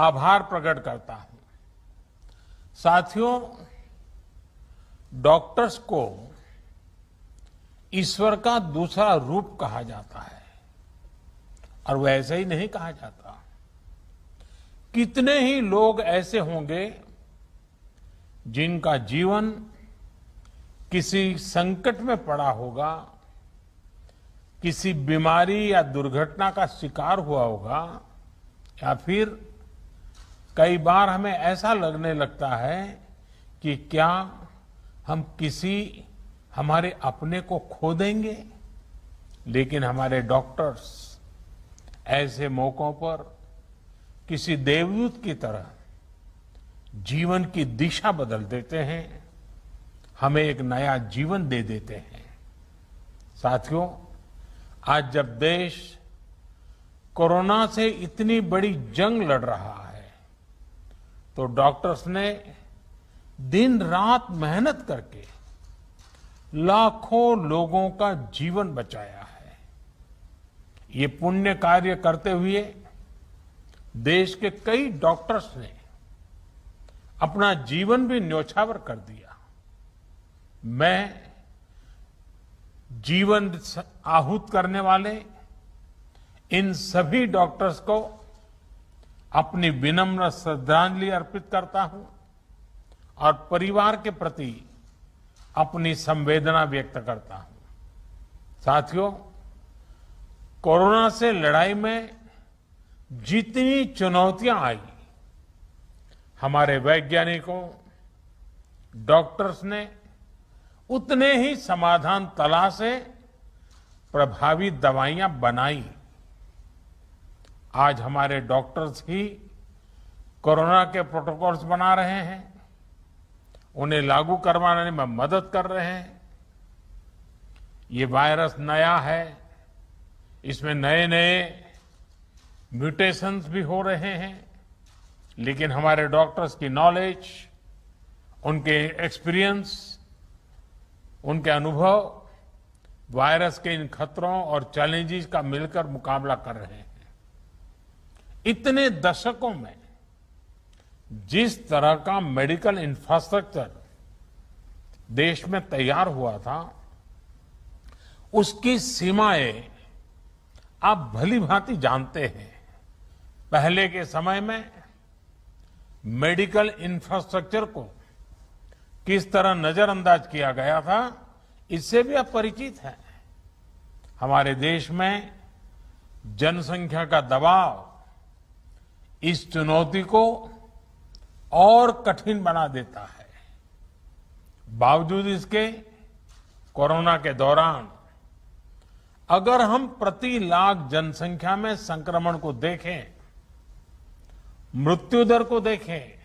आभार प्रकट करता हूं। साथियों, डॉक्टर्स को ईश्वर का दूसरा रूप कहा जाता है और वैसे ही नहीं कहा जाता। कितने ही लोग ऐसे होंगे जिनका जीवन किसी संकट में पड़ा होगा, किसी बीमारी या दुर्घटना का शिकार हुआ होगा, या फिर कई बार हमें ऐसा लगने लगता है कि क्या हम किसी हमारे अपने को खो देंगे। लेकिन हमारे डॉक्टर्स ऐसे मौकों पर किसी देवदूत की तरह जीवन की दिशा बदल देते हैं, हमें एक नया जीवन दे देते हैं। साथियों, आज जब देश कोरोना से इतनी बड़ी जंग लड़ रहा है, तो डॉक्टर्स ने दिन रात मेहनत करके लाखों लोगों का जीवन बचाया है। ये पुण्य कार्य करते हुए देश के कई डॉक्टर्स ने अपना जीवन भी न्यौछावर कर दिया। मैं जीवन आहूत करने वाले इन सभी डॉक्टर्स को अपनी विनम्र श्रद्धांजलि अर्पित करता हूं और परिवार के प्रति अपनी संवेदना व्यक्त करता हूं। साथियों, कोरोना से लड़ाई में जितनी चुनौतियां आई, हमारे वैज्ञानिकों, डॉक्टर्स ने उतने ही समाधान तलाशे, प्रभावी दवाइयां बनाई। आज हमारे डॉक्टर्स ही कोरोना के प्रोटोकॉल्स बना रहे हैं, उन्हें लागू करवाने में मदद कर रहे हैं। ये वायरस नया है, इसमें नए नए म्यूटेशंस भी हो रहे हैं, लेकिन हमारे डॉक्टर्स की नॉलेज, उनके एक्सपीरियंस, उनके अनुभव वायरस के इन खतरों और चैलेंजेस का मिलकर मुकाबला कर रहे हैं। इतने दशकों में जिस तरह का मेडिकल इंफ्रास्ट्रक्चर देश में तैयार हुआ था, उसकी सीमाएं आप भली भांति जानते हैं। पहले के समय में मेडिकल इंफ्रास्ट्रक्चर को किस तरह नजरअंदाज किया गया था, इससे भी आप परिचित हैं। हमारे देश में जनसंख्या का दबाव इस चुनौती को और कठिन बना देता है। बावजूद इसके कोरोना के दौरान अगर हम प्रति लाख जनसंख्या में संक्रमण को देखें, मृत्यु दर को देखें,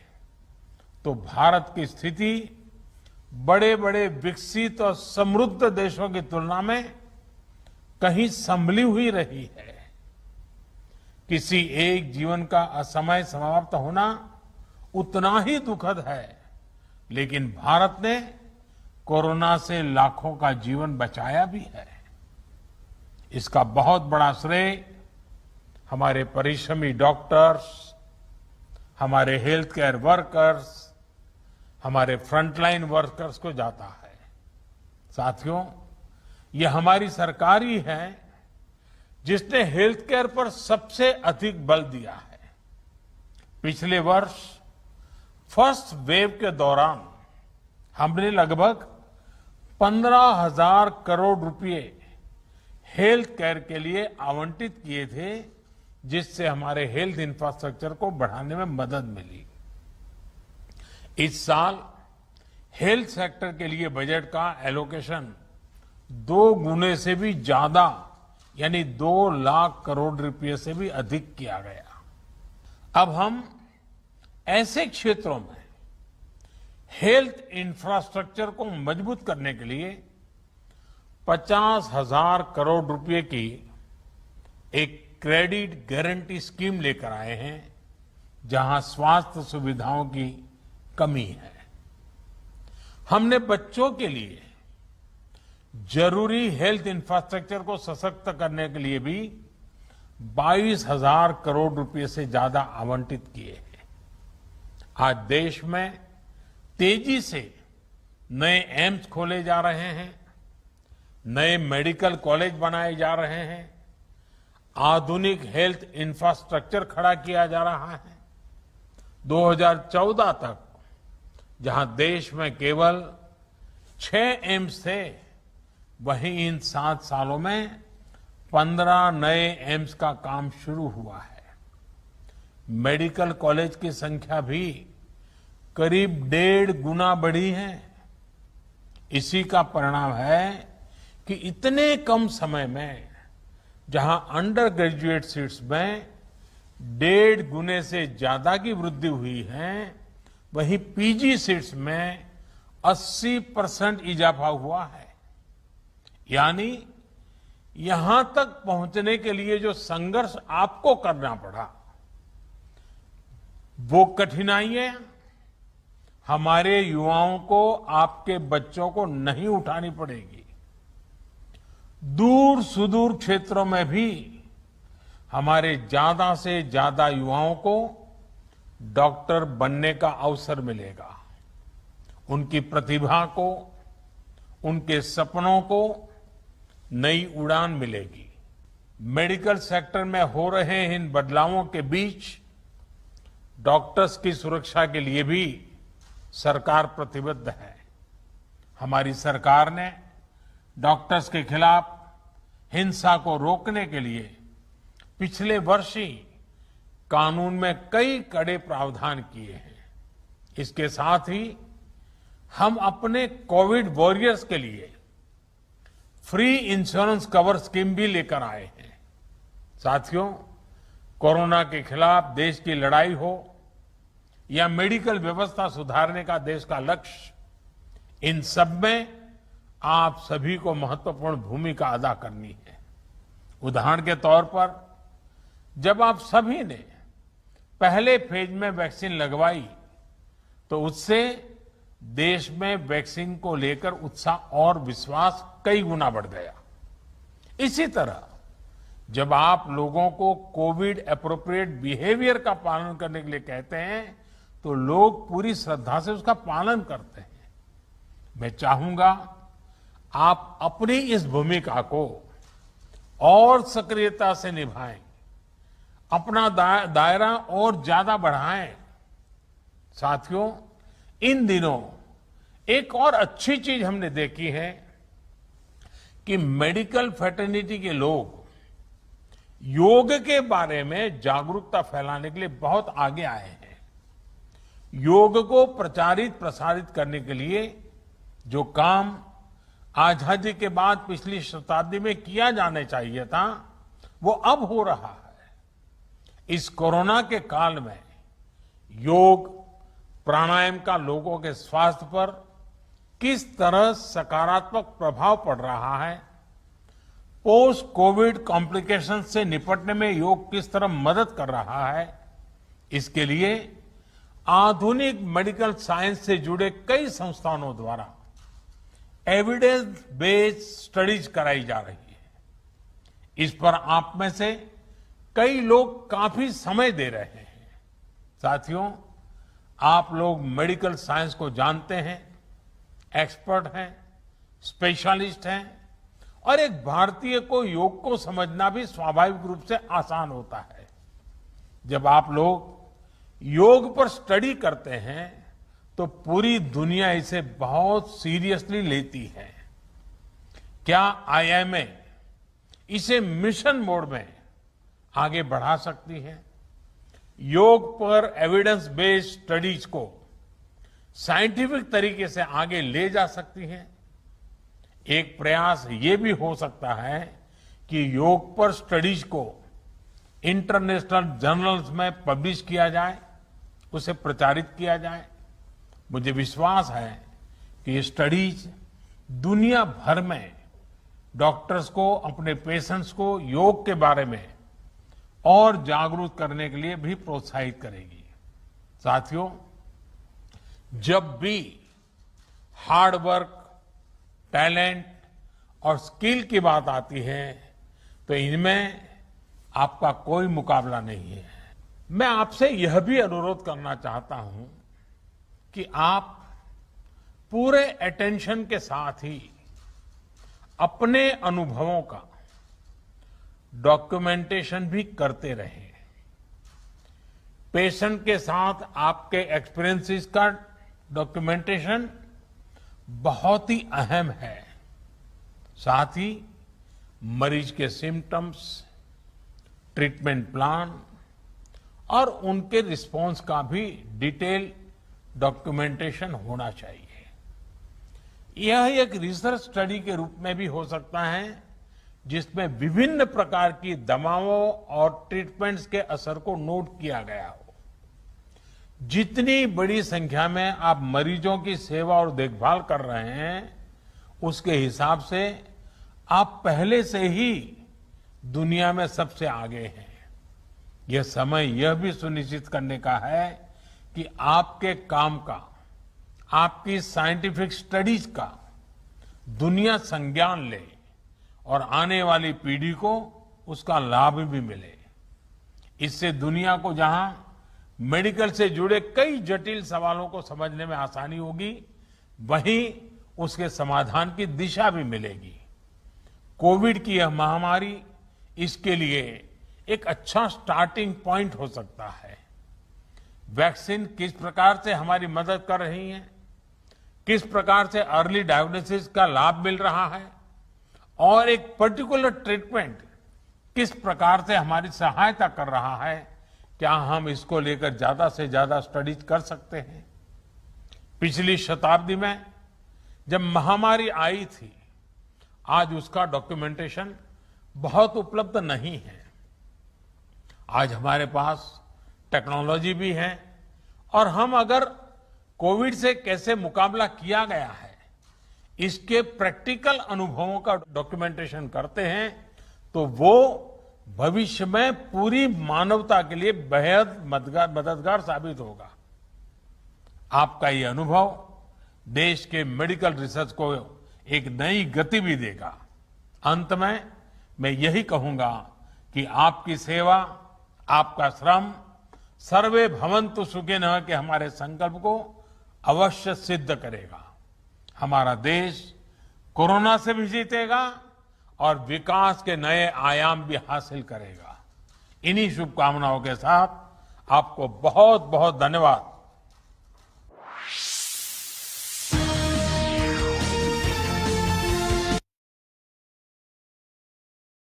तो भारत की स्थिति बड़े बड़े विकसित और समृद्ध देशों की तुलना में कहीं संभली हुई रही है। किसी एक जीवन का असमय समाप्त होना उतना ही दुखद है, लेकिन भारत ने कोरोना से लाखों का जीवन बचाया भी है। इसका बहुत बड़ा श्रेय हमारे परिश्रमी डॉक्टर्स, हमारे हेल्थ केयर वर्कर्स, हमारे फ्रंटलाइन वर्कर्स को जाता है। साथियों, ये हमारी सरकार ही है जिसने हेल्थ केयर पर सबसे अधिक बल दिया है। पिछले वर्ष फर्स्ट वेव के दौरान हमने लगभग 15,000 करोड़ रुपए हेल्थ केयर के लिए आवंटित किए थे, जिससे हमारे हेल्थ इंफ्रास्ट्रक्चर को बढ़ाने में मदद मिली। इस साल हेल्थ सेक्टर के लिए बजट का एलोकेशन 2 गुने से भी ज्यादा, यानी 2 लाख करोड़ रुपए से भी अधिक किया गया। अब हम ऐसे क्षेत्रों में हेल्थ इंफ्रास्ट्रक्चर को मजबूत करने के लिए 50,000 करोड़ रुपए की एक क्रेडिट गारंटी स्कीम लेकर आए हैं, जहां स्वास्थ्य सुविधाओं की कमी है। हमने बच्चों के लिए जरूरी हेल्थ इंफ्रास्ट्रक्चर को सशक्त करने के लिए भी 22,000 करोड़ रुपए से ज्यादा आवंटित किए हैं। आज देश में तेजी से नए एम्स खोले जा रहे हैं, नए मेडिकल कॉलेज बनाए जा रहे हैं, आधुनिक हेल्थ इंफ्रास्ट्रक्चर खड़ा किया जा रहा है। 2014 तक जहां देश में केवल 6 एम्स थे, वहीं इन 7 सालों में 15 नए एम्स का काम शुरू हुआ है। मेडिकल कॉलेज की संख्या भी करीब 1.5 गुना बढ़ी है। इसी का परिणाम है कि इतने कम समय में जहां अंडर ग्रेजुएट सीट्स में 1.5 गुने से ज्यादा की वृद्धि हुई है, वहीं पीजी सीट्स में 80% इजाफा हुआ है। यानी यहां तक पहुंचने के लिए जो संघर्ष आपको करना पड़ा, वो कठिनाइयां हमारे युवाओं को, आपके बच्चों को नहीं उठानी पड़ेगी। दूर सुदूर क्षेत्रों में भी हमारे ज्यादा से ज्यादा युवाओं को डॉक्टर बनने का अवसर मिलेगा। उनकी प्रतिभा को, उनके सपनों को नई उड़ान मिलेगी। मेडिकल सेक्टर में हो रहे इन बदलावों के बीच डॉक्टर्स की सुरक्षा के लिए भी सरकार प्रतिबद्ध है। हमारी सरकार ने डॉक्टर्स के खिलाफ हिंसा को रोकने के लिए पिछले वर्ष ही कानून में कई कड़े प्रावधान किए हैं। इसके साथ ही हम अपने कोविड वॉरियर्स के लिए फ्री इंश्योरेंस कवर स्कीम भी लेकर आए हैं। साथियों, कोरोना के खिलाफ देश की लड़ाई हो या मेडिकल व्यवस्था सुधारने का देश का लक्ष्य, इन सब में आप सभी को महत्वपूर्ण भूमिका अदा करनी है। उदाहरण के तौर पर, जब आप सभी ने पहले फेज में वैक्सीन लगवाई, तो उससे देश में वैक्सीन को लेकर उत्साह और विश्वास कई गुना बढ़ गया। इसी तरह जब आप लोगों को कोविड एप्रोप्रिएट बिहेवियर का पालन करने के लिए कहते हैं, तो लोग पूरी श्रद्धा से उसका पालन करते हैं। मैं चाहूंगा आप अपनी इस भूमिका को और सक्रियता से निभाएं, अपना दायरा और ज्यादा बढ़ाएं। साथियों, इन दिनों एक और अच्छी चीज हमने देखी है कि मेडिकल फ्रेटर्निटी के लोग योग के बारे में जागरूकता फैलाने के लिए बहुत आगे आए हैं। योग को प्रचारित प्रसारित करने के लिए जो काम आजादी के बाद पिछली शताब्दी में किया जाना चाहिए था, वो अब हो रहा है। इस कोरोना के काल में योग प्राणायाम का लोगों के स्वास्थ्य पर किस तरह सकारात्मक प्रभाव पड़ रहा है, पोस्ट कोविड कॉम्प्लिकेशन से निपटने में योग किस तरह मदद कर रहा है, इसके लिए आधुनिक मेडिकल साइंस से जुड़े कई संस्थानों द्वारा एविडेंस बेस्ड स्टडीज कराई जा रही है। इस पर आप में से कई लोग काफी समय दे रहे हैं। साथियों, आप लोग मेडिकल साइंस को जानते हैं, एक्सपर्ट हैं, स्पेशलिस्ट हैं, और एक भारतीय को योग को समझना भी स्वाभाविक रूप से आसान होता है। जब आप लोग योग पर स्टडी करते हैं, तो पूरी दुनिया इसे बहुत सीरियसली लेती है। क्या आईएमए इसे मिशन मोड में आगे बढ़ा सकती है? योग पर एविडेंस बेस्ड स्टडीज को साइंटिफिक तरीके से आगे ले जा सकती है? एक प्रयास ये भी हो सकता है कि योग पर स्टडीज को इंटरनेशनल जर्नल्स में पब्लिश किया जाए, उसे प्रचारित किया जाए। मुझे विश्वास है कि ये स्टडीज दुनिया भर में डॉक्टर्स को, अपने पेशेंट्स को योग के बारे में और जागरूक करने के लिए भी प्रोत्साहित करेगी। साथियों, जब भी हार्ड वर्क, टैलेंट और स्किल की बात आती है, तो इनमें आपका कोई मुकाबला नहीं है। मैं आपसे यह भी अनुरोध करना चाहता हूं कि आप पूरे अटेंशन के साथ ही अपने अनुभवों का डॉक्यूमेंटेशन भी करते रहें। पेशेंट के साथ आपके एक्सपीरियंसेस का डॉक्यूमेंटेशन बहुत ही अहम है। साथ ही मरीज के सिम्टम्स, ट्रीटमेंट प्लान और उनके रिस्पांस का भी डिटेल डॉक्यूमेंटेशन होना चाहिए। यह एक रिसर्च स्टडी के रूप में भी हो सकता है, जिसमें विभिन्न प्रकार की दवाओं और ट्रीटमेंट्स के असर को नोट किया गया हो। जितनी बड़ी संख्या में आप मरीजों की सेवा और देखभाल कर रहे हैं, उसके हिसाब से आप पहले से ही दुनिया में सबसे आगे हैं। यह समय यह भी सुनिश्चित करने का है कि आपके काम का, आपकी साइंटिफिक स्टडीज का दुनिया संज्ञान ले और आने वाली पीढ़ी को उसका लाभ भी मिले। इससे दुनिया को जहां मेडिकल से जुड़े कई जटिल सवालों को समझने में आसानी होगी, वहीं उसके समाधान की दिशा भी मिलेगी। कोविड की यह महामारी इसके लिए एक अच्छा स्टार्टिंग पॉइंट हो सकता है। वैक्सीन किस प्रकार से हमारी मदद कर रही है, किस प्रकार से अर्ली डायग्नोसिस का लाभ मिल रहा है और एक पर्टिकुलर ट्रीटमेंट किस प्रकार से हमारी सहायता कर रहा है, क्या हम इसको लेकर ज्यादा से ज्यादा स्टडीज कर सकते हैं। पिछली शताब्दी में जब महामारी आई थी, आज उसका डॉक्यूमेंटेशन बहुत उपलब्ध नहीं है। आज हमारे पास टेक्नोलॉजी भी है और हम अगर कोविड से कैसे मुकाबला किया गया है, इसके प्रैक्टिकल अनुभवों का डॉक्यूमेंटेशन करते हैं, तो वो भविष्य में पूरी मानवता के लिए बेहद मददगार साबित होगा। आपका ये अनुभव देश के मेडिकल रिसर्च को एक नई गति भी देगा। अंत में मैं यही कहूंगा कि आपकी सेवा, आपका श्रम सर्वे भवन्तु सुखिनः के हमारे संकल्प को अवश्य सिद्ध करेगा। हमारा देश कोरोना से भी जीतेगा और विकास के नए आयाम भी हासिल करेगा। इन्हीं शुभकामनाओं के साथ आपको बहुत बहुत धन्यवाद।